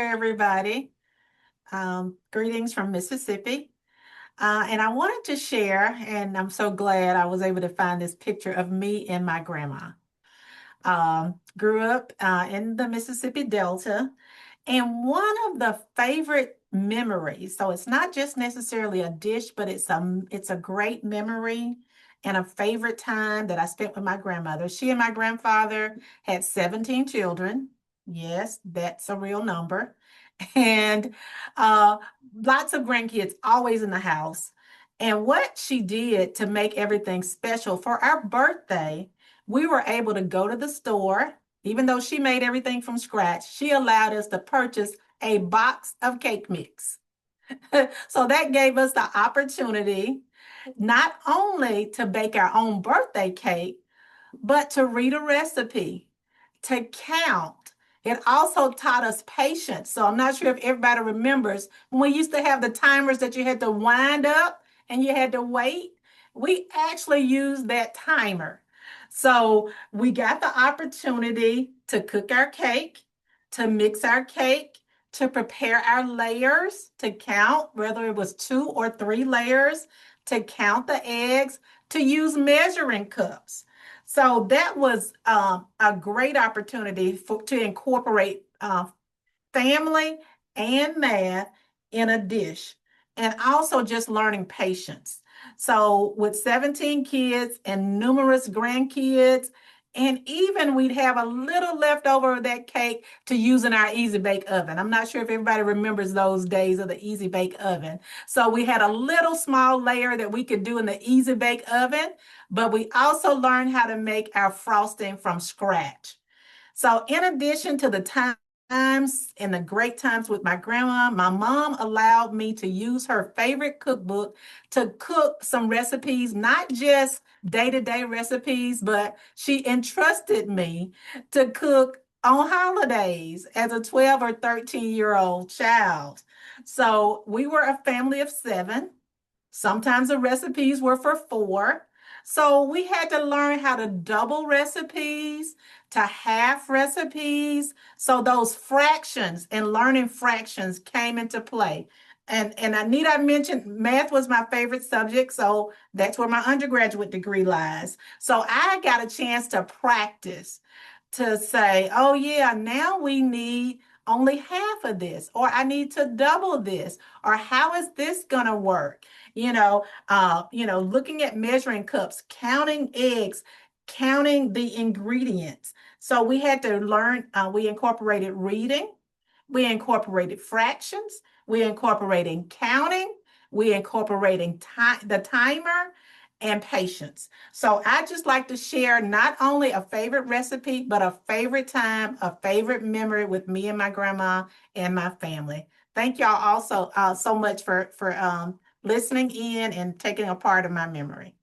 everybody. Greetings from Mississippi. And I wanted to share, and I'm so glad I was able to find this picture of me and my grandma. Grew up in the Mississippi Delta, and one of the favorite memories, so it's not just necessarily a dish, but it's a great memory and a favorite time that I spent with my grandmother. She and my grandfather had 17 children. Yes, that's a real number. And uh, lots of grandkids always in the house. And what she did to make everything special for our birthday, we were able to go to the store. Even though she made everything from scratch, she allowed us to purchase a box of cake mix. So that gave us the opportunity not only to bake our own birthday cake, but to read a recipe, to count. It also taught us patience. So I'm not sure if everybody remembers when we used to have the timers that you had to wind up and you had to wait. We actually used that timer. So we got the opportunity to cook our cake, to mix our cake, to prepare our layers, to count whether it was 2 or 3 layers, to count the eggs, to use measuring cups. So that was a great opportunity to incorporate family and math in a dish, and also just learning patience. So with 17 kids and numerous grandkids, and even we'd have a little leftover of that cake to use in our easy bake oven. I'm not sure if everybody remembers those days of the easy bake oven. So we had a little small layer that we could do in the easy bake oven, but we also learned how to make our frosting from scratch. So in addition to the times and the great times with my grandma, my mom allowed me to use her favorite cookbook to cook some recipes, not just day-to-day recipes, but she entrusted me to cook on holidays as a 12 or 13-year-old child. So we were a family of 7. Sometimes the recipes were for 4. So we had to learn how to double recipes, to half recipes. So those fractions and learning fractions came into play. And I need I mentioned math was my favorite subject, so that's where my undergraduate degree lies. So I got a chance to practice to say, oh yeah, now we need only half of this, or I need to double this, or how is this gonna work? Looking at measuring cups, counting eggs, counting the ingredients. So we had to learn, we incorporated reading, we incorporated fractions, we incorporated counting, we incorporating the timer and patience. So I just like to share not only a favorite recipe, but a favorite time, a favorite memory with me and my grandma and my family. Thank y'all also so much for listening in and taking a part of my memory.